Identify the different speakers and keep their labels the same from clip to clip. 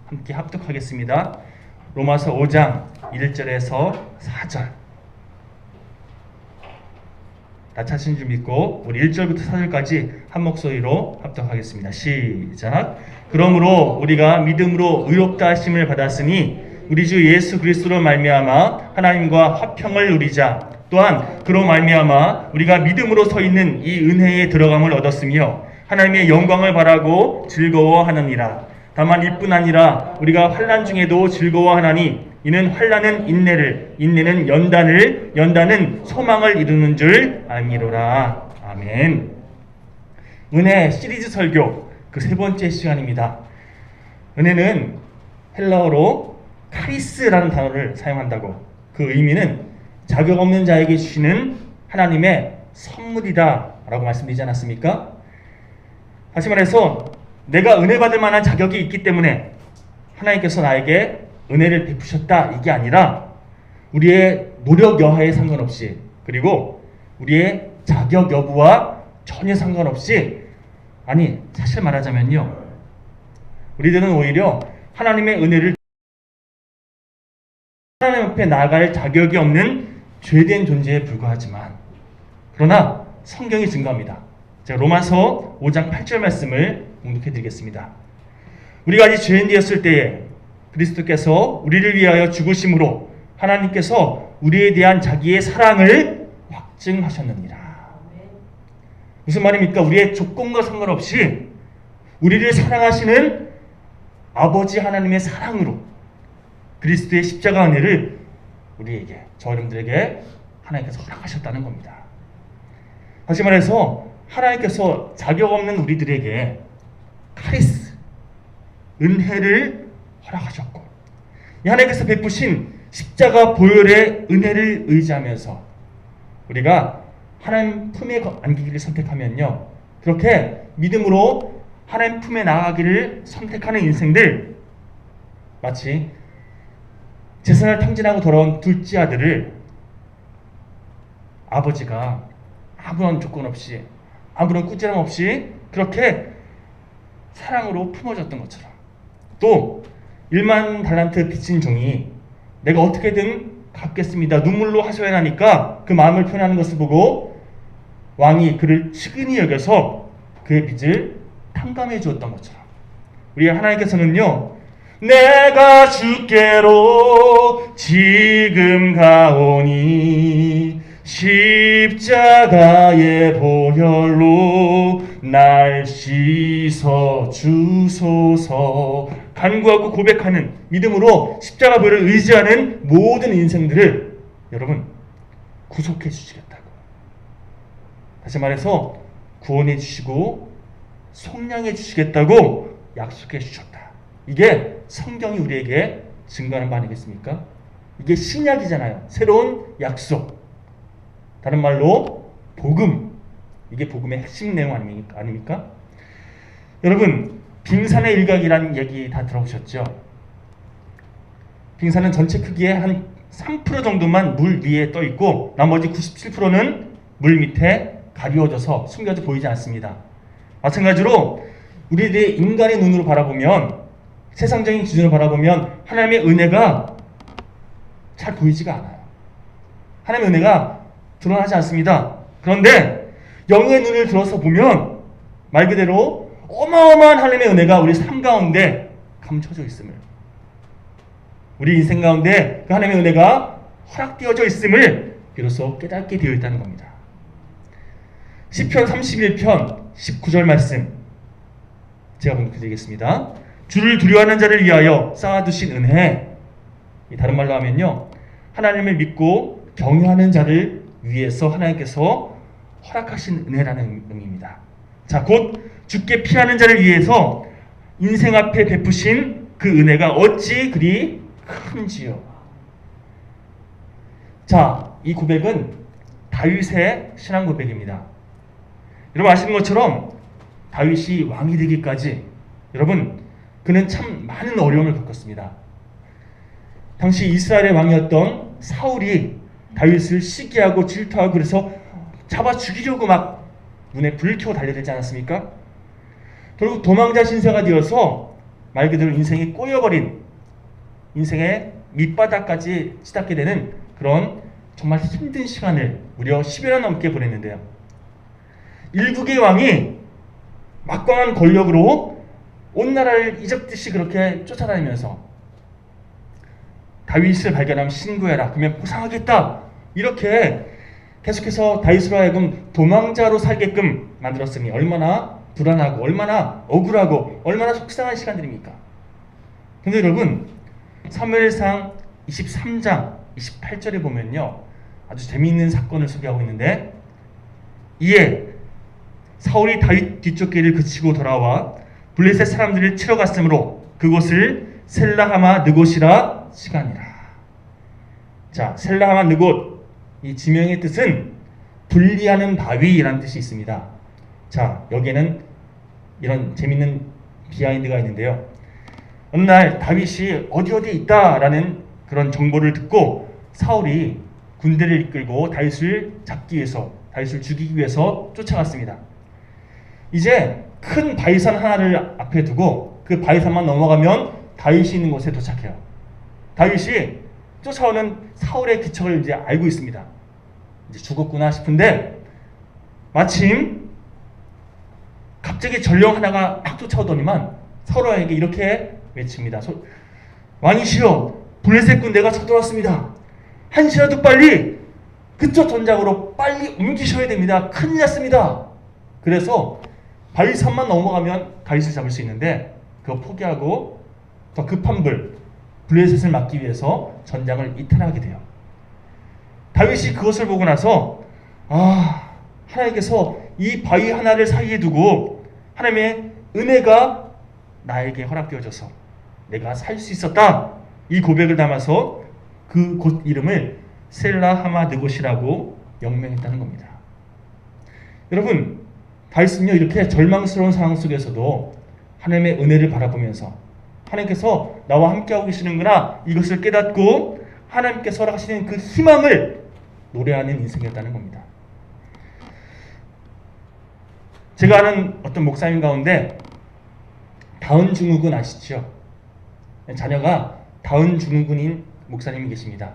Speaker 1: 함께 합독하겠습니다. 로마서 5장 1절에서 4절. 다 찾으신 줄 믿고 우리 1절부터 4절까지 한 목소리로 합독하겠습니다. 시작. 그러므로 우리가 믿음으로 의롭다 하심을 받았으니 우리 주 예수 그리스도로 말미암아 하나님과 화평을 누리자. 또한 그로 말미암아 우리가 믿음으로 서 있는 이 은혜에 들어감을 얻었으며 하나님의 영광을 바라고 즐거워하느니라. 다만 이뿐 아니라 우리가 환난 중에도 즐거워하나니 이는 환난은 인내를, 인내는 연단을, 연단은 소망을 이루는 줄 알미로라. 아멘. 은혜 시리즈 설교 그 세 번째 시간입니다. 은혜는 헬라어로 카리스라는 단어를 사용한다고. 그 의미는 자격 없는 자에게 주시는 하나님의 선물이다 라고 말씀드리지 않았습니까? 다시 말해서 내가 은혜 받을 만한 자격이 있기 때문에 하나님께서 나에게 은혜를 베푸셨다 이게 아니라 우리의 노력 여하에 상관없이 그리고 우리의 자격 여부와 전혀 상관없이 아니 사실 말하자면요 우리들은 오히려 하나님의 은혜를 하나님 앞에 나아갈 자격이 없는 죄된 존재에 불과하지만 그러나 성경이 증거합니다. 제가 로마서 5장 8절 말씀을 공독해 드리겠습니다. 우리가 아직 죄인되었을 때에 그리스도께서 우리를 위하여 죽으심으로 하나님께서 우리에 대한 자기의 사랑을 확증하셨느니라. 무슨 말입니까? 우리의 조건과 상관없이 우리를 사랑하시는 아버지 하나님의 사랑으로 그리스도의 십자가 은혜를 우리에게, 저 여러분들에게 하나님께서 허락하셨다는 겁니다. 다시 말해서 하나님께서 자격 없는 우리들에게 카리스, 은혜를 허락하셨고 이 하나님께서 베푸신 십자가 보혈의 은혜를 의지하면서 우리가 하나님 품에 안기기를 선택하면요 그렇게 믿음으로 하나님 품에 나아가기를 선택하는 인생들 마치 재산을 탕진하고 돌아온 둘째 아들을 아버지가 아무런 조건 없이 아무런 꾸지람 없이 그렇게 사랑으로 품어줬던 것처럼 또 1만 달란트 빚진 종이 내가 어떻게든 갚겠습니다. 눈물로 하소연하니까 그 마음을 표현하는 것을 보고 왕이 그를 측은히 여겨서 그의 빚을 탕감해 주었던 것처럼 우리 하나님께서는요 내가 주께로 지금 가오니 십자가의 보혈로 날 씻어 주소서 간구하고 고백하는 믿음으로 십자가 보혈을 의지하는 모든 인생들을 여러분 구속해 주시겠다고 다시 말해서 구원해 주시고 속량해 주시겠다고 약속해 주셨다. 이게 성경이 우리에게 증거하는 바 아니겠습니까? 이게 신약이잖아요. 새로운 약속. 다른 말로 복음. 이게 복음의 핵심 내용 아닙니까? 여러분 빙산의 일각이라는 얘기 다 들어보셨죠? 빙산은 전체 크기의 한 3% 정도만 물 위에 떠 있고 나머지 97%는 물 밑에 가리워져서 숨겨져 보이지 않습니다. 마찬가지로 우리들의 인간의 눈으로 바라보면 세상적인 기준으로 바라보면 하나님의 은혜가 잘 보이지가 않아요. 하나님의 은혜가 드러나지 않습니다. 그런데 영의 눈을 들어서 보면 말 그대로 어마어마한 하나님의 은혜가 우리 삶 가운데 감춰져 있음을 우리 인생 가운데 그 하나님의 은혜가 허락되어져 있음을 비로소 깨닫게 되어 있다는 겁니다. 시편 31편 19절 말씀 제가 공독해드리겠습니다. 주를 두려워하는 자를 위하여 쌓아두신 은혜 다른 말로 하면요 하나님을 믿고 경외하는 자를 위해서 하나님께서 허락하신 은혜라는 의미입니다. 자, 곧 주께 피하는 자를 위해서 인생 앞에 베푸신 그 은혜가 어찌 그리 큰지요. 자, 이 고백은 다윗의 신앙 고백입니다. 여러분 아시는 것처럼 다윗이 왕이 되기까지 여러분 그는 참 많은 어려움을 겪었습니다. 당시 이스라엘의 왕이었던 사울이 다윗을 시기하고 질투하고 그래서 잡아 죽이려고 막 눈에 불을 켜고 달려들지 않았습니까? 결국 도망자 신세가 되어서 말 그대로 인생이 꼬여버린, 인생의 밑바닥까지 치닫게 되는 그런 정말 힘든 시간을 무려 10여 년 넘게 보냈는데요. 일국의 왕이 막강한 권력으로 온 나라를 이적듯이 그렇게 쫓아다니면서 다윗을 발견하면 신고해라, 그러면 보상하겠다, 이렇게 계속해서 다윗으로 하여금 도망자로 살게끔 만들었으니 얼마나 불안하고 얼마나 억울하고 얼마나 속상한 시간들입니까? 근데 여러분, 사무엘상 23장 28절에 보면요, 아주 재미있는 사건을 소개하고 있는데, 이에 사울이 다윗 뒤쫓기를 그치고 돌아와 블레셋 사람들을 치러 갔으므로 그곳을 셀라하마 느곳이라 시간이라. 자, 셀라하마 느곳, 이 지명의 뜻은 분리하는 바위라는 뜻이 있습니다. 자, 여기에는 이런 재밌는 비하인드가 있는데요. 어느 날 다윗이 어디에 있다라는 그런 정보를 듣고 사울이 군대를 이끌고 다윗을 잡기 위해서, 다윗을 죽이기 위해서 쫓아갔습니다. 이제 큰 바위산 하나를 앞에 두고 그 바위산만 넘어가면 다윗이 있는 곳에 도착해요. 다윗이 쫓아오는 사울의 기척을 이제 알고 있습니다. 이제 죽었구나 싶은데 마침 갑자기 전령 하나가 막 쫓아오더니만 사울에게 이렇게 외칩니다. 왕이시여, 블레셋 군대가 쳐들어왔습니다. 한시라도 빨리 그쪽 전장으로 빨리 옮기셔야 됩니다. 큰일 났습니다. 그래서 바위산만 넘어가면 다윗을 잡을 수 있는데 그거 포기하고 더 급한 블레셋을 막기 위해서 전장을 이탈하게 돼요. 다윗이 그것을 보고 나서 하나님께서 이 바위 하나를 사이에 두고 하나님의 은혜가 나에게 허락되어져서 내가 살 수 있었다, 이 고백을 담아서 그 곳 이름을 셀라하마 느곳이라고 명명했다는 겁니다. 여러분, 다윗은요, 이렇게 절망스러운 상황 속에서도 하나님의 은혜를 바라보면서 하나님께서 나와 함께하고 계시는구나, 이것을 깨닫고 하나님께서 허락하시는 그 희망을 노래하는 인생이었다는 겁니다. 제가 아는 어떤 목사님 가운데 다운 증후군 아시죠? 자녀가 다운 증후군인 목사님이 계십니다.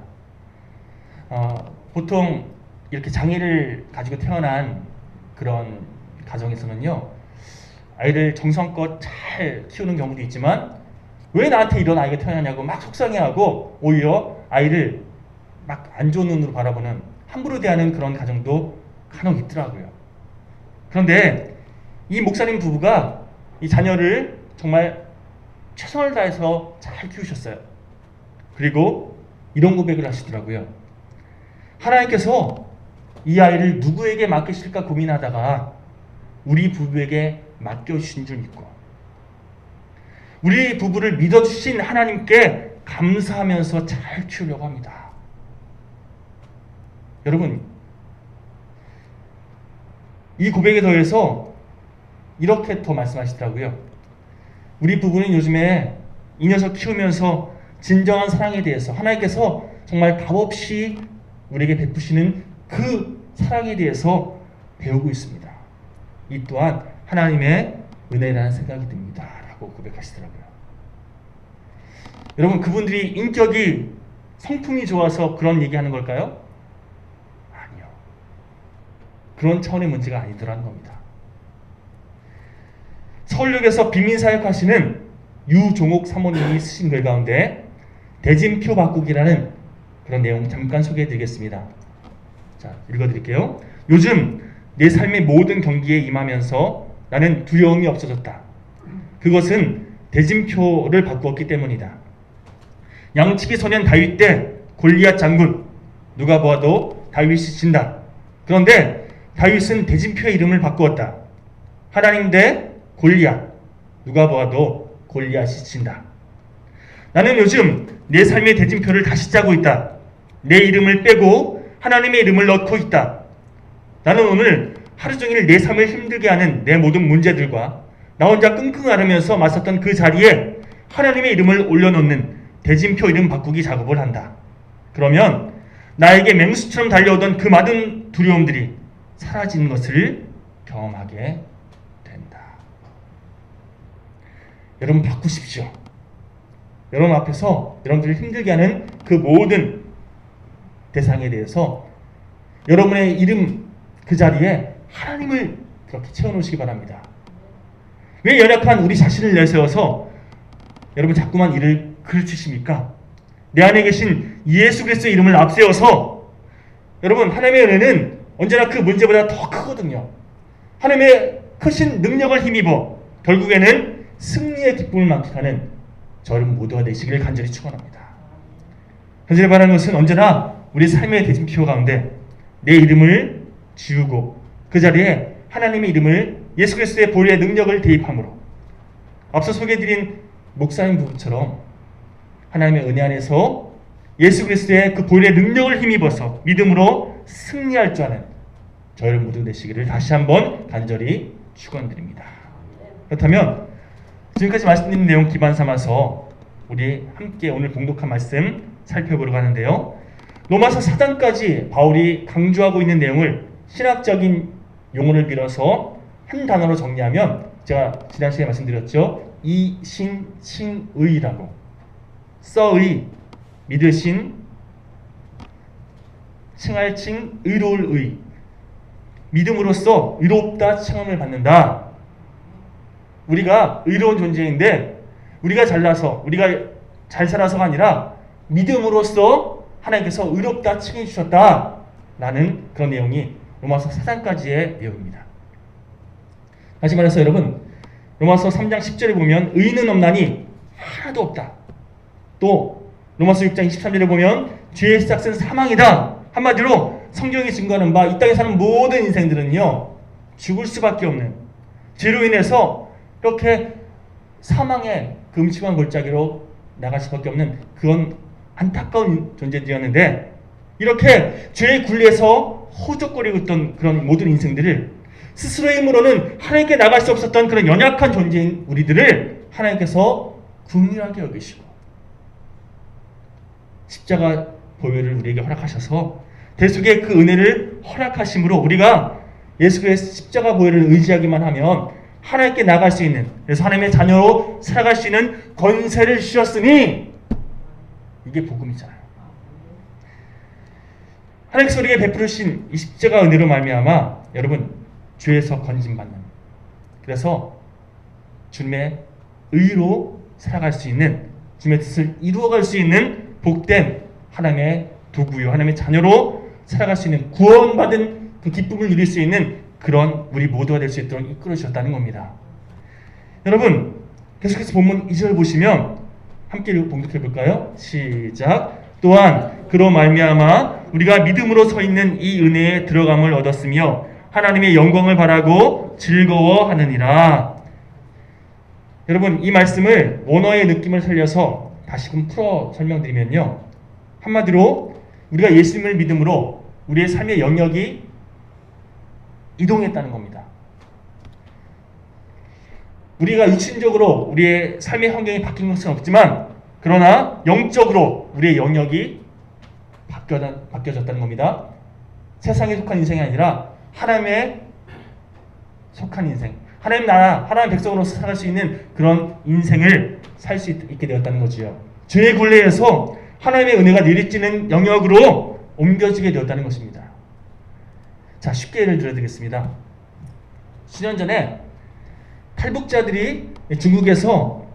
Speaker 1: 보통 이렇게 장애를 가지고 태어난 그런 가정에서는요, 아이를 정성껏 잘 키우는 경우도 있지만 왜 나한테 이런 아이가 태어나냐고 막 속상해하고 오히려 아이를 막 안 좋은 눈으로 바라보는, 함부로 대하는 그런 가정도 간혹 있더라고요. 그런데 이 목사님 부부가 이 자녀를 정말 최선을 다해서 잘 키우셨어요. 그리고 이런 고백을 하시더라고요. 하나님께서 이 아이를 누구에게 맡기실까 고민하다가 우리 부부에게 맡겨주신 줄 믿고 우리 부부를 믿어주신 하나님께 감사하면서 잘 키우려고 합니다. 여러분, 이 고백에 더해서 이렇게 더 말씀하시더라고요. 우리 부부는 요즘에 이 녀석 키우면서 진정한 사랑에 대해서 하나님께서 정말 값없이 우리에게 베푸시는 그 사랑에 대해서 배우고 있습니다. 이 또한 하나님의 은혜라는 생각이 듭니다. 라고 고백하시더라고요. 여러분, 그분들이 인격이, 성품이 좋아서 그런 얘기하는 걸까요? 아니요. 그런 차원의 문제가 아니더라는 겁니다. 서울역에서 비민사역 하시는 유종옥 사모님이 쓰신 글 가운데 대진표 바꾸기라는 그런 내용 잠깐 소개해 드리겠습니다. 자, 읽어드릴게요. 요즘 내 삶의 모든 경기에 임하면서 나는 두려움이 없어졌다. 그것은 대진표를 바꾸었기 때문이다. 양치기 소년 다윗 때 골리앗 장군, 누가 보아도 다윗이 진다. 그런데 다윗은 대진표의 이름을 바꾸었다. 하나님 대 골리앗, 누가 보아도 골리앗이 진다. 나는 요즘 내 삶의 대진표를 다시 짜고 있다. 내 이름을 빼고 하나님의 이름을 넣고 있다. 나는 오늘 하루 종일 내 삶을 힘들게 하는 내 모든 문제들과 나 혼자 끙끙 앓으면서 맞섰던 그 자리에 하나님의 이름을 올려놓는 대진표 이름 바꾸기 작업을 한다. 그러면 나에게 맹수처럼 달려오던 그 많은 두려움들이 사라지는 것을 경험하게 된다. 여러분, 바꾸십시오. 여러분 앞에서 여러분들을 힘들게 하는 그 모든 대상에 대해서 여러분의 이름 그 자리에 하나님을 그렇게 채워놓으시기 바랍니다. 왜 연약한 우리 자신을 내세워서 여러분 자꾸만 이를 그르치십니까? 내 안에 계신 예수 그리스도의 이름을 앞세워서 여러분 하나님의 은혜는 언제나 그 문제보다 더 크거든요. 하나님의 크신 능력을 힘입어 결국에는 승리의 기쁨을 만끽하는 저를 모두가 되시기를 간절히 축원합니다. 간절히 바라는 것은 언제나 우리 삶의 대진표 가운데 내 이름을 지우고 그 자리에 하나님의 이름을 예수 그리스도의 보혈의 능력을 대입함으로 앞서 소개해드린 목사님 부부처럼 하나님의 은혜 안에서 예수 그리스도의 그 보혈의 능력을 힘입어서 믿음으로 승리할 줄 아는 저희를 모두 되시기를 다시 한번 간절히 축원드립니다. 그렇다면 지금까지 말씀드린 내용 기반 삼아서 우리 함께 오늘 봉독한 말씀 살펴보려고 하는데요. 로마서 4장까지 바울이 강조하고 있는 내용을 신학적인 용어를 빌어서 한 단어로 정리하면 제가 지난 시간에 말씀드렸죠. 이신칭의라고 써의, 믿으신, 칭할칭, 의로울 의, 믿음으로써 의롭다 칭함을 받는다. 우리가 의로운 존재인데 우리가 잘나서 우리가 잘 살아서가 아니라 믿음으로써 하나님께서 의롭다 칭해 주셨다라는 그런 내용이 로마서 4장까지의 내용입니다. 다시 말해서 여러분 로마서 3장 10절에 보면 의인은 없나니 하나도 없다. 또 로마서 6장 23절에 보면 죄의 시작은 사망이다. 한마디로 성경이 증거하는 바 이 땅에 사는 모든 인생들은요 죽을 수밖에 없는 죄로 인해서 이렇게 사망의 그 음침한 골짜기로 나갈 수밖에 없는 그런 안타까운 존재들이었는데 이렇게 죄의 굴레에서 허우적거리고 있던 그런 모든 인생들을 스스로의 힘으로는 하나님께 나갈 수 없었던 그런 연약한 존재인 우리들을 하나님께서 긍휼하게 여기시고 십자가 보혈을 우리에게 허락하셔서 대속의 그 은혜를 허락하심으로 우리가 예수의 십자가 보혈을 의지하기만 하면 하나님께 나갈 수 있는, 그래서 하나님의 자녀로 살아갈 수 있는 권세를 주셨으니 이게 복음이잖아요. 하나님께서 우리에게 베푸르신 이 십자가 은혜로 말미암아 여러분 죄에서 건진받는, 그래서 주님의 의로 살아갈 수 있는, 주님의 뜻을 이루어갈 수 있는 복된 하나님의 도구요, 하나님의 자녀로 살아갈 수 있는 구원받은 그 기쁨을 누릴 수 있는 그런 우리 모두가 될 수 있도록 이끌어 주셨다는 겁니다. 여러분 계속해서 본문 2절 보시면 함께 봉독해 볼까요? 시작. 또한 그로 말미암아 우리가 믿음으로 서 있는 이 은혜에 들어감을 얻었으며 하나님의 영광을 바라고 즐거워하느니라. 여러분 이 말씀을 원어의 느낌을 살려서 다시금 풀어 설명드리면요, 한마디로 우리가 예수님을 믿음으로 우리의 삶의 영역이 이동했다는 겁니다. 우리가 육신적으로 우리의 삶의 환경이 바뀐 것은 없지만 그러나 영적으로 우리의 영역이 바뀌어졌다는 겁니다. 세상에 속한 인생이 아니라 하나님에 속한 인생, 하나님 나라, 하나님 백성으로서 살아갈 수 있는 그런 인생을 살 수 있게 되었다는 거지요. 죄의 굴레에서 하나님의 은혜가 내리쬐는 영역으로 옮겨지게 되었다는 것입니다. 자, 쉽게 예를 들어드리겠습니다. 수년 전에 탈북자들이 중국에서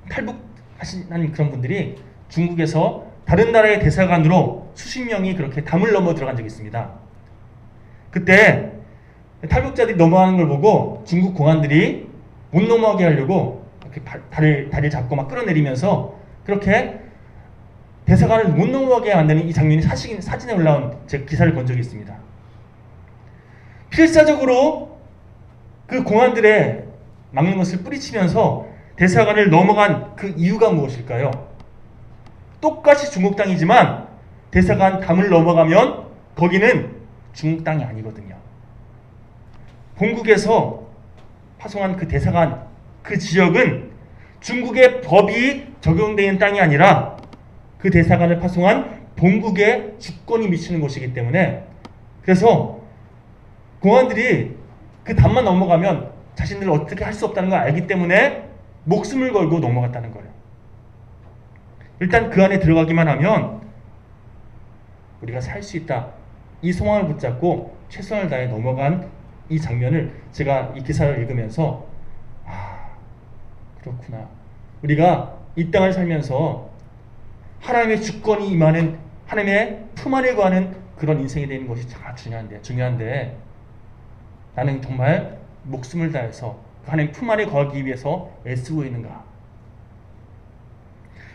Speaker 1: 탈북하신 그런 분들이 중국에서 다른 나라의 대사관으로 수십 명이 그렇게 담을 넘어 들어간 적이 있습니다. 그때 탈북자들이 넘어가는 걸 보고 중국 공안들이 못 넘어가게 하려고 이렇게 다리를 잡고 막 끌어내리면서 그렇게 대사관을 못 넘어가게 만드는 이 장면이 사진에 올라온 제 기사를 본 적이 있습니다. 필사적으로 그 공안들의 막는 것을 뿌리치면서 대사관을 넘어간 그 이유가 무엇일까요? 똑같이 중국 땅이지만 대사관 담을 넘어가면 거기는 중국 땅이 아니거든요. 본국에서 파송한 그 대사관, 그 지역은 중국의 법이 적용되는 땅이 아니라 그 대사관을 파송한 본국의 주권이 미치는 곳이기 때문에, 그래서 공안들이 그 담만 넘어가면 자신들 어떻게 할 수 없다는 걸 알기 때문에 목숨을 걸고 넘어갔다는 거예요. 일단 그 안에 들어가기만 하면 우리가 살 수 있다. 이 소망을 붙잡고 최선을 다해 넘어간 이 장면을 제가 이 기사를 읽으면서 그렇구나. 우리가 이 땅을 살면서 하나님의 주권이 임하는 하나님의 품 안에 거하는 그런 인생이 되는 것이 참 중요한데 나는 정말 목숨을 다해서 하나님 품 안에 거하기 위해서 애쓰고 있는가?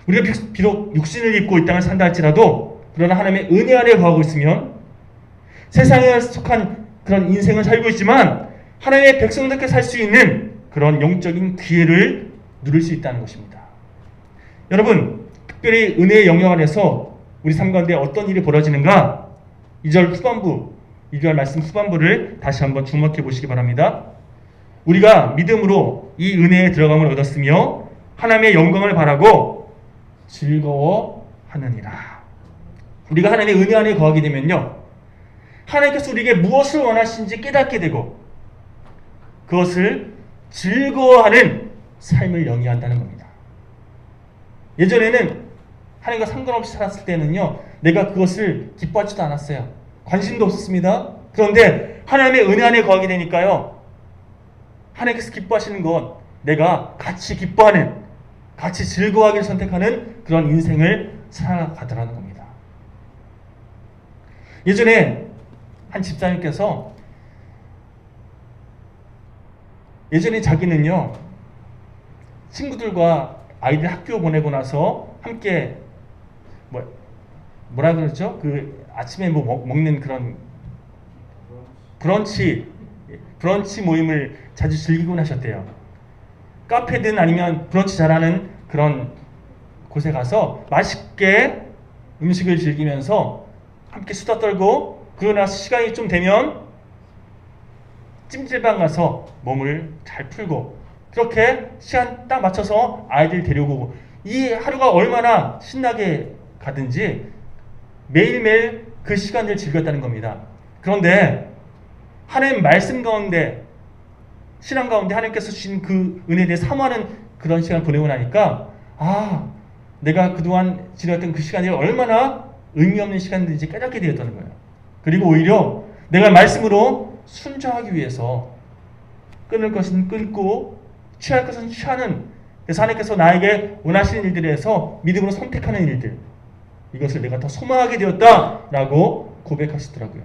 Speaker 1: 우리가 비록 육신을 입고 이 땅을 산다 할지라도 그러나 하나님의 은혜 안에 거하고 있으면 세상에 속한 그런 인생을 살고 있지만 하나님의 백성답게 살 수 있는 그런 영적인 기회를 누릴 수 있다는 것입니다. 여러분, 특별히 은혜의 영역 안에서 우리 삶 가운데 어떤 일이 벌어지는가? 2절 후반부, 2절 말씀 후반부를 다시 한번 주목해 보시기 바랍니다. 우리가 믿음으로 이 은혜에 들어감을 얻었으며 하나님의 영광을 바라고 즐거워하느니라. 우리가 하나님의 은혜 안에 거하게 되면요, 하나님께서 우리에게 무엇을 원하시는지 깨닫게 되고 그것을 즐거워하는 삶을 영위한다는 겁니다. 예전에는 하나님과 상관없이 살았을 때는요, 내가 그것을 기뻐하지도 않았어요. 관심도 없었습니다. 그런데 하나님의 은혜 안에 거하게 되니까요, 하나님께서 기뻐하시는 건 내가 같이 기뻐하는, 같이 즐거워하기를 선택하는 그런 인생을 살아가더라는 겁니다. 예전에 한 집사님께서 예전에 자기는요, 친구들과 아이들 학교 보내고 나서 함께 뭐라 그러죠? 그 아침에 먹는 그런 브런치 모임을 자주 즐기곤 하셨대요. 카페든 아니면 브런치 잘하는 그런 곳에 가서 맛있게 음식을 즐기면서 함께 수다 떨고, 그러고 나서 시간이 좀 되면 찜질방 가서 몸을 잘 풀고, 그렇게 시간 딱 맞춰서 아이들 데려오고, 이 하루가 얼마나 신나게 가든지 매일매일 그 시간을 즐겼다는 겁니다. 그런데 하나님 말씀 가운데, 신앙 가운데 하나님께서 주신 그 은혜에 대해 사모하는 그런 시간을 보내고 나니까 내가 그동안 지냈던 그 시간이 얼마나 의미 없는 시간인지 깨닫게 되었다는 거예요. 그리고 오히려 내가 말씀으로 순종하기 위해서 끊을 것은 끊고 취할 것은 취하는, 그래서 하나님께서 나에게 원하시는 일들에서 믿음으로 선택하는 일들, 이것을 내가 더 소망하게 되었다라고 고백하시더라고요.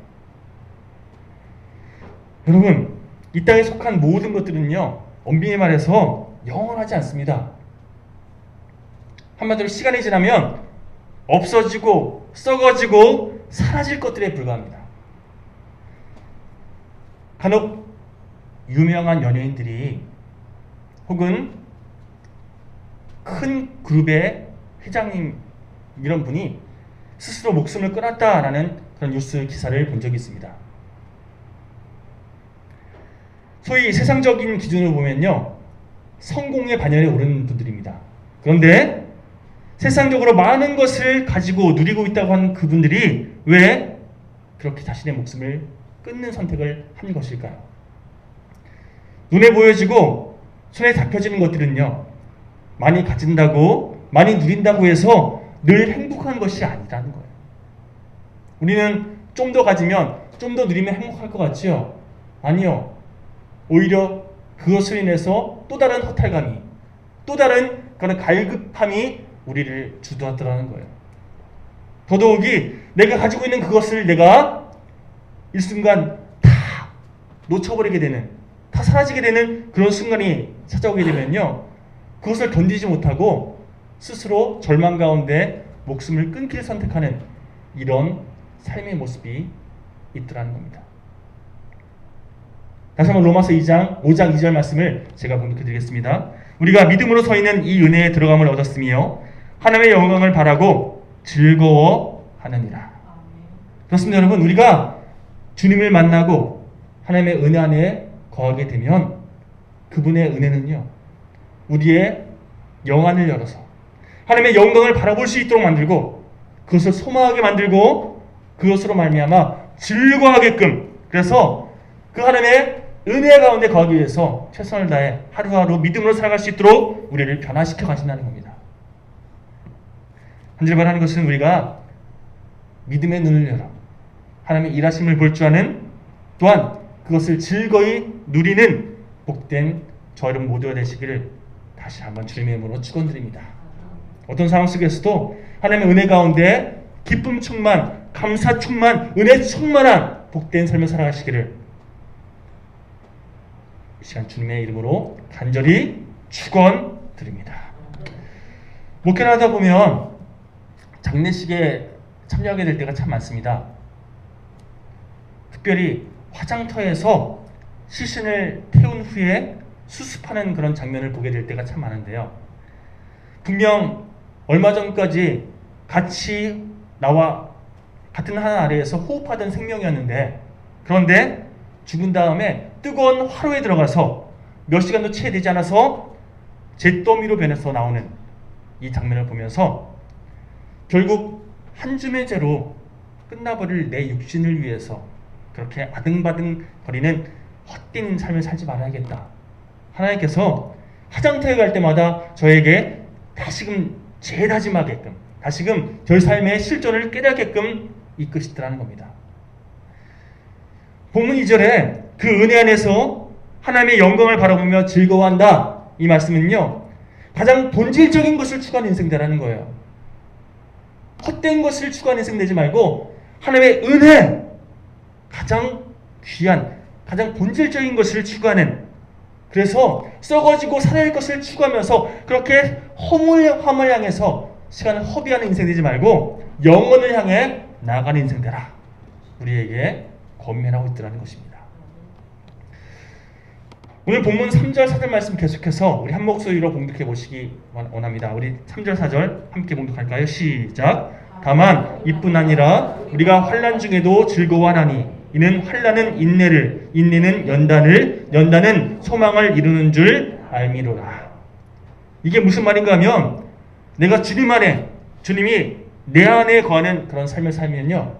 Speaker 1: 여러분, 이 땅에 속한 모든 것들은요, 엄밀히 말해서 영원하지 않습니다. 한마디로 시간이 지나면 없어지고 썩어지고 사라질 것들에 불과합니다. 간혹 유명한 연예인들이 혹은 큰 그룹의 회장님 이런 분이 스스로 목숨을 끊었다라는 그런 뉴스 기사를 본 적이 있습니다. 소위 세상적인 기준으로 보면요, 성공의 반열에 오른 분들입니다. 그런데 세상적으로 많은 것을 가지고 누리고 있다고 하는 그분들이 왜 그렇게 자신의 목숨을 끊는 선택을 한 것일까요? 눈에 보여지고 손에 잡혀지는 것들은요, 많이 가진다고, 많이 누린다고 해서 늘 행복한 것이 아니라는 거예요. 우리는 좀 더 가지면, 좀 더 누리면 행복할 것 같지요? 아니요. 오히려 그것을 인해서 또 다른 허탈감이, 또 다른 그런 갈급함이 우리를 주도하더라는 거예요. 더더욱이 내가 가지고 있는 그것을 내가 일순간 다 놓쳐버리게 되는, 다 사라지게 되는 그런 순간이 찾아오게 되면요, 그것을 견디지 못하고 스스로 절망 가운데 목숨을 끊기를 선택하는 이런 삶의 모습이 있더라는 겁니다. 다시 한번 로마서 5장 2절 말씀을 제가 봉독해드리겠습니다. 우리가 믿음으로 서 있는 이 은혜에 들어감을 얻었으며 하나님의 영광을 바라고 즐거워하느니라. 그렇습니다, 여러분. 우리가 주님을 만나고 하나님의 은혜 안에 거하게 되면 그분의 은혜는요, 우리의 영안을 열어서 하나님의 영광을 바라볼 수 있도록 만들고 그것을 소망하게 만들고 그것으로 말미암아 즐거워하게끔, 그래서 그 하나님의 은혜 가운데 거하기 위해서 최선을 다해 하루하루 믿음으로 살아갈 수 있도록 우리를 변화시켜 가신다는 겁니다. 한 절 말하는 것은 우리가 믿음의 눈을 열어 하나님의 일하심을 볼 줄 아는, 또한 그것을 즐거이 누리는 복된 저 여러분 모두가 되시기를 다시 한번 주님의 이름으로 축원드립니다. 어떤 상황 속에서도 하나님의 은혜 가운데 기쁨 충만, 감사 충만, 은혜 충만한 복된 삶을 살아가시기를 이 시간 주님의 이름으로 간절히 축원드립니다. 목회를 하다 보면 장례식에 참여하게 될 때가 참 많습니다. 특별히 화장터에서 시신을 태운 후에 수습하는 그런 장면을 보게 될 때가 참 많은데요. 분명 얼마 전까지 같이 나와 같은 하늘 아래에서 호흡하던 생명이었는데, 그런데 죽은 다음에 뜨거운 화로에 들어가서 몇 시간도 채 되지 않아서 잿더미로 변해서 나오는 이 장면을 보면서 결국 한 줌의 죄로 끝나버릴 내 육신을 위해서 그렇게 아등바등 거리는 헛된 삶을 살지 말아야겠다. 하나님께서 화장터에 갈 때마다 저에게 다시금 재다짐하게끔, 다시금 저의 삶의 실존을 깨닫게끔 이끄시더라는 겁니다. 본문 2절에 그 은혜 안에서 하나님의 영광을 바라보며 즐거워한다, 이 말씀은요, 가장 본질적인 것을 추구하는 인생되라는 거예요. 헛된 것을 추구하는 인생 되지 말고 하나님의 은혜, 가장 귀한, 가장 본질적인 것을 추구하는, 그래서 썩어지고 사라질 것을 추구하면서 그렇게 허물함을 향해서 시간을 허비하는 인생 되지 말고 영원을 향해 나아가는 인생 되라, 우리에게 권면하고 있더라는 것입니다. 오늘 본문 3절 4절 말씀 계속해서 우리 한 목소리로 봉독해 보시기 원합니다. 우리 3절 4절 함께 봉독할까요? 시작. 다만 이뿐 아니라 우리가 환난 중에도 즐거워하나니 이는 환난은 인내를, 인내는 연단을, 연단은 소망을 이루는 줄 알미로라. 이게 무슨 말인가 하면, 내가 주님 안에, 주님이 내 안에 거하는 그런 삶을 살면요,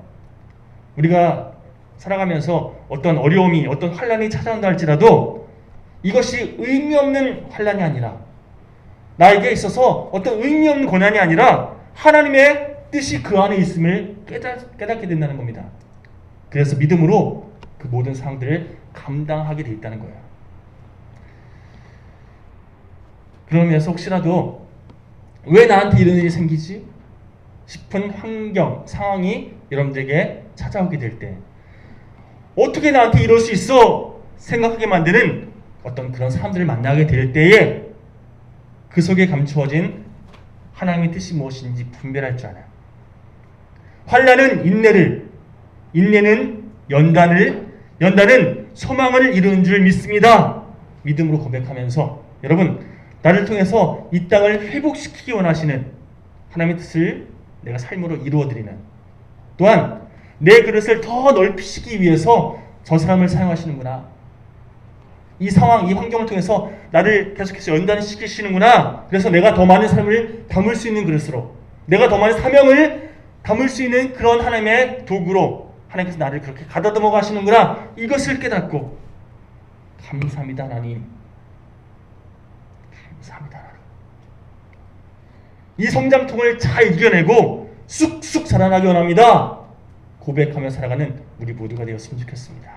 Speaker 1: 우리가 살아가면서 어떤 어려움이, 어떤 환난이 찾아온다 할지라도 이것이 의미 없는 환난이 아니라, 나에게 있어서 어떤 의미 없는 고난이 아니라 하나님의 뜻이 그 안에 있음을 깨닫게 된다는 겁니다. 그래서 믿음으로 그 모든 상황들을 감당하게 돼 있다는 거예요. 그러면서 혹시라도 왜 나한테 이런 일이 생기지 싶은 환경, 상황이 여러분들에게 찾아오게 될 때, 어떻게 나한테 이럴 수 있어 생각하게 만드는 어떤 그런 사람들을 만나게 될 때에 그 속에 감추어진 하나님의 뜻이 무엇인지 분별할 줄 알아요. 환난은 인내를, 인내는 연단을, 연단은 소망을 이루는 줄 믿습니다. 믿음으로 고백하면서, 여러분, 나를 통해서 이 땅을 회복시키기 원하시는 하나님의 뜻을 내가 삶으로 이루어드리는, 또한 내 그릇을 더 넓히시기 위해서 저 사람을 사용하시는구나, 이 상황, 이 환경을 통해서 나를 계속해서 연단시키시는구나, 그래서 내가 더 많은 삶을 담을 수 있는 그릇으로, 내가 더 많은 사명을 담을 수 있는 그런 하나님의 도구로 하나님께서 나를 그렇게 가다듬어 가시는구나, 이것을 깨닫고 감사합니다 하나님, 감사합니다 하나님, 이 성장통을 잘 이겨내고 쑥쑥 자라나기 원합니다 고백하며 살아가는 우리 모두가 되었으면 좋겠습니다.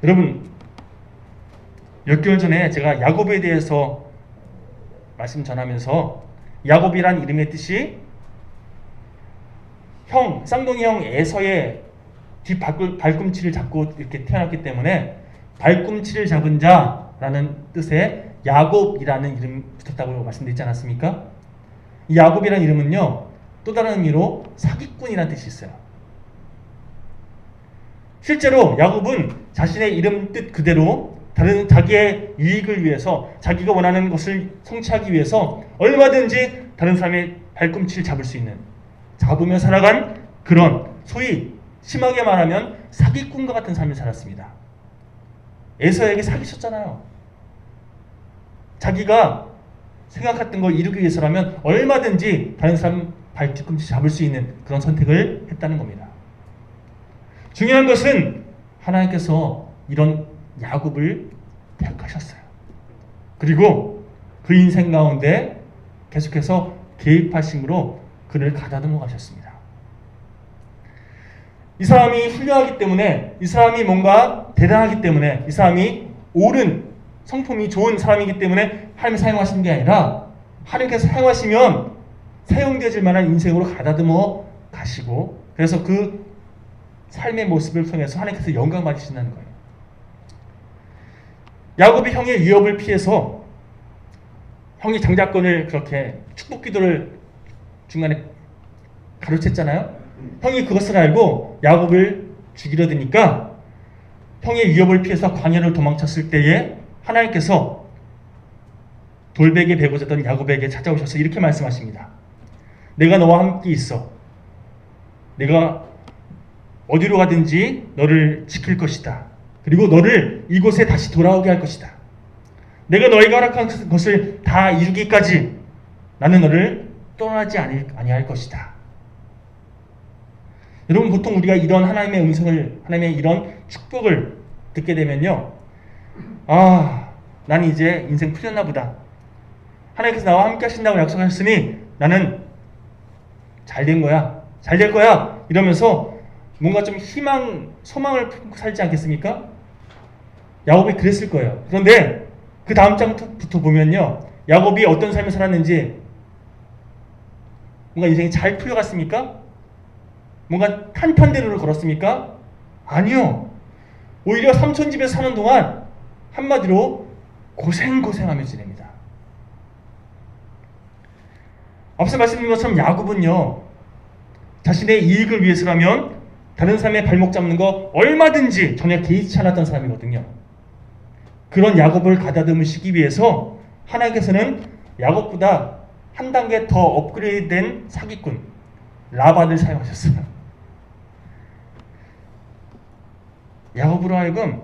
Speaker 1: 여러분, 몇 개월 전에 제가 야곱에 대해서 말씀 전하면서, 야곱이란 이름의 뜻이 형, 쌍둥이 형 에서의 뒷 발꿈치를 잡고 이렇게 태어났기 때문에 발꿈치를 잡은 자라는 뜻의 야곱이라는 이름 붙었다고 말씀드리지 않았습니까? 이 야곱이라는 이름은요, 또 다른 의미로 사기꾼이라는 뜻이 있어요. 실제로 야곱은 자신의 이름 뜻 그대로 다른 자기의 유익을 위해서, 자기가 원하는 것을 성취하기 위해서 얼마든지 다른 사람의 발꿈치를 잡을 수 있는, 잡으며 살아간 그런, 소위 심하게 말하면 사기꾼과 같은 삶을 살았습니다. 에서에게 사기쳤잖아요. 자기가 생각했던 걸 이루기 위해서라면 얼마든지 다른 사람 발뒤꿈치 잡을 수 있는 그런 선택을 했다는 겁니다. 중요한 것은 하나님께서 이런 야곱을 택하셨어요. 그리고 그 인생 가운데 계속해서 개입하심으로 그를 가다듬어 가셨습니다. 이 사람이 훌륭하기 때문에, 이 사람이 뭔가 대단하기 때문에, 이 사람이 옳은 성품이 좋은 사람이기 때문에 하나님이 사용하시는 게 아니라 하나님께서 사용하시면 사용되어질 만한 인생으로 가다듬어 가시고, 그래서 그 삶의 모습을 통해서 하나님께서 영광 받으신다는 거예요. 야곱이 형의 위협을 피해서 형이 장자권을 그렇게 축복 기도를 중간에 가로챘잖아요. 형이 그것을 알고 야곱을 죽이려 드니까 형의 위협을 피해서 광야를 도망쳤을 때에 하나님께서 돌베개 베고 자던 야곱에게 찾아오셔서 이렇게 말씀하십니다. 내가 너와 함께 있어. 내가 어디로 가든지 너를 지킬 것이다. 그리고 너를 이곳에 다시 돌아오게 할 것이다. 내가 너희가 허락한 것을 다 이루기까지 나는 너를 떠나지 아니할 것이다. 여러분, 보통 우리가 이런 하나님의 음성을, 하나님의 이런 축복을 듣게 되면요, 난 이제 인생 풀렸나 보다. 하나님께서 나와 함께 하신다고 약속하셨으니 나는 잘 된 거야. 잘 될 거야. 이러면서 뭔가 좀 소망을 품고 살지 않겠습니까? 야곱이 그랬을 거예요. 그런데 그 다음 장부터 보면요, 야곱이 어떤 삶을 살았는지, 뭔가 인생이 잘 풀려갔습니까? 뭔가 탄탄대로를 걸었습니까? 아니요. 오히려 삼촌 집에서 사는 동안 한마디로 고생하며 지냅니다. 앞서 말씀드린 것처럼 야곱은요, 자신의 이익을 위해서라면 다른 사람의 발목 잡는 거 얼마든지 전혀 개의치 않았던 사람이거든요. 그런 야곱을 가다듬으시기 위해서 하나님께서는 야곱보다 한 단계 더 업그레이드된 사기꾼 라반을 사용하셨어요. 야곱으로 하여금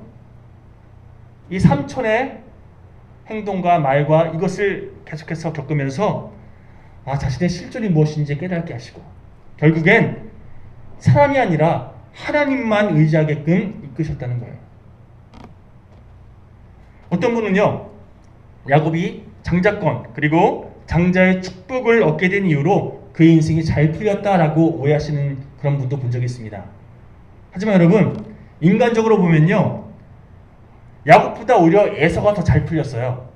Speaker 1: 이 삼촌의 행동과 말과 이것을 계속해서 겪으면서 자신의 실존이 무엇인지 깨닫게 하시고, 결국엔 사람이 아니라 하나님만 의지하게끔 이끄셨다는 거예요. 어떤 분은요, 야곱이 장자권 그리고 장자의 축복을 얻게 된 이유로 그의 인생이 잘 풀렸다라고 오해하시는 그런 분도 본 적이 있습니다. 하지만 여러분, 인간적으로 보면요, 야곱보다 오히려 에서가 더 잘 풀렸어요.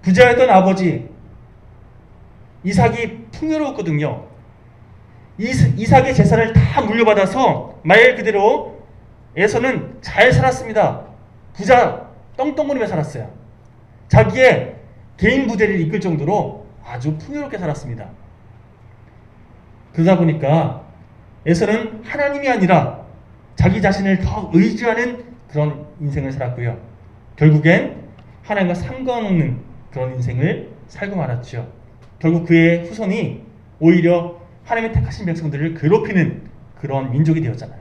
Speaker 1: 부자였던 아버지 이삭이 풍요로웠거든요. 이삭의 재산을 다 물려받아서 말 그대로 에서는 잘 살았습니다. 부자 떵떵거리며 살았어요. 자기의 개인 부대를 이끌 정도로 아주 풍요롭게 살았습니다. 그러다 보니까 에서는 하나님이 아니라 자기 자신을 더 의지하는 그런 인생을 살았고요. 결국엔 하나님과 상관없는 그런 인생을 살고 말았죠. 결국 그의 후손이 오히려 하나님의 택하신 백성들을 괴롭히는 그런 민족이 되었잖아요.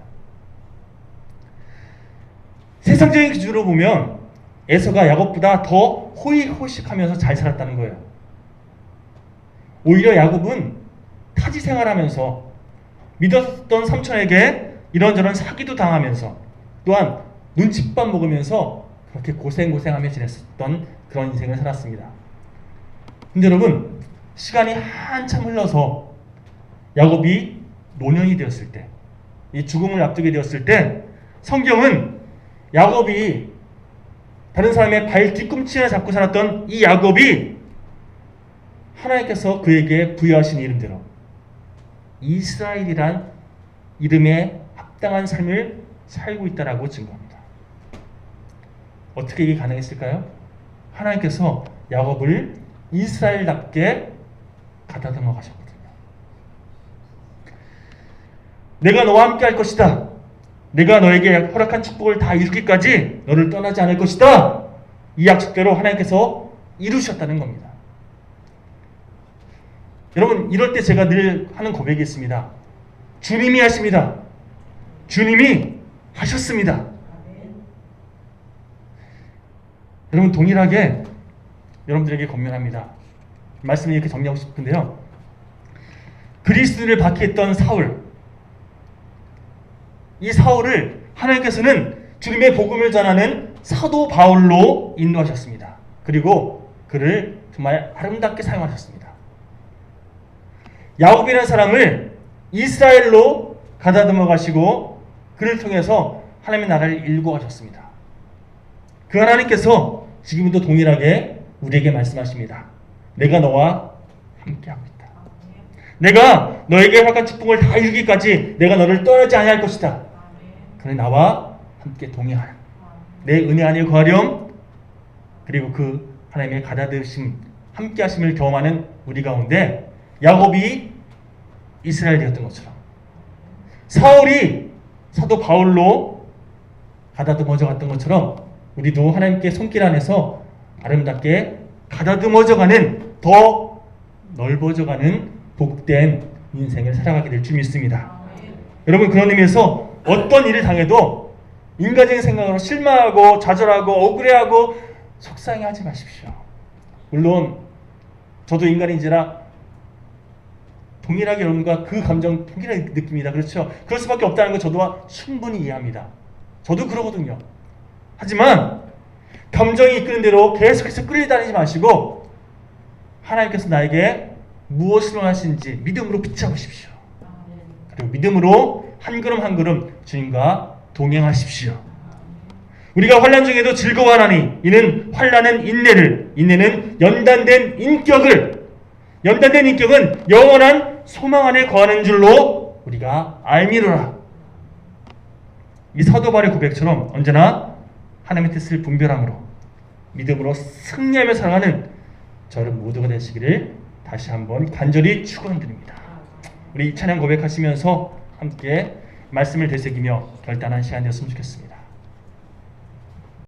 Speaker 1: 세상적인 기준으로 보면 에서가 야곱보다 더 호의호식하면서 잘 살았다는 거예요. 오히려 야곱은 타지 생활하면서 믿었던 삼촌에게 이런저런 사기도 당하면서 또한 눈칫밥 먹으면서 그렇게 고생하며 지냈었던 그런 인생을 살았습니다. 근데 여러분, 시간이 한참 흘러서 야곱이 노년이 되었을 때, 이 죽음을 앞두게 되었을 때, 성경은 야곱이 다른 사람의 발 뒤꿈치를 잡고 살았던 이 야곱이 하나님께서 그에게 부여하신 이름대로 이스라엘이란 이름에 합당한 삶을 살고 있다라고 증거합니다. 어떻게 이게 가능했을까요? 하나님께서 야곱을 이스라엘답게 가다듬어 가셨거든요. 내가 너와 함께 할 것이다. 내가 너에게 허락한 축복을 다 이루기까지 너를 떠나지 않을 것이다. 이 약속대로 하나님께서 이루셨다는 겁니다. 여러분, 이럴 때 제가 늘 하는 고백이 있습니다. 주님이 하십니다. 주님이 하셨습니다. 여러분, 동일하게 여러분들에게 권면합니다. 말씀을 이렇게 정리하고 싶은데요. 그리스도를 박해했던 사울, 이 사울을 하나님께서는 주님의 복음을 전하는 사도 바울로 인도하셨습니다. 그리고 그를 정말 아름답게 사용하셨습니다. 야곱이라는 사람을 이스라엘로 가다듬어 가시고 그를 통해서 하나님의 나라를 일구 가셨습니다. 그 하나님께서 지금도 동일하게 우리에게 말씀하십니다. 내가 너와 함께하고 있다. 내가 너에게 허락한 축복을 다 이루기까지 내가 너를 떠나지 아니할 것이다. 그래 나와 함께 동행하라. 내 은혜 안에 거하렴. 그리고 그 하나님의 가다드심 함께 하심을 경험하는 우리 가운데 야곱이 이스라엘 되었던 것처럼 사울이 사도 바울로 가다듬어져 갔던 것처럼 우리도 하나님께 손길 안에서 아름답게 가다듬어져가는 더 넓어져가는 복된 인생을 살아가게 될 줄 믿습니다. 여러분 그런 의미에서 어떤 일을 당해도 인간적인 생각으로 실망하고 좌절하고 억울해하고 속상해하지 마십시오. 물론 저도 인간인지라 동일하게 여러분과 그 감정 동일하게 느낍니다. 그렇죠? 그럴 수밖에 없다는 거 저도 충분히 이해합니다. 저도 그러거든요. 하지만 감정이 이끄는 대로 계속해서 끌려다니지 마시고 하나님께서 나에게 무엇을 원하시는지 믿음으로 붙잡으십시오. 그리고 믿음으로 한 걸음 한 걸음 주님과 동행하십시오. 우리가 환난 중에도 즐거워하나니 이는 환난은 인내를, 인내는 연단된 인격은 영원한 소망 안에 거하는 줄로 우리가 알미노라. 이 사도 바울의 고백처럼 언제나 하나님의 뜻을 분별함으로 믿음으로 승리하며 살아가는 저를 모두가 되시기를 다시 한번 간절히 축원드립니다. 우리 이 찬양 고백하시면서 함께 말씀을 되새기며 결단한 시간이 되었으면 좋겠습니다.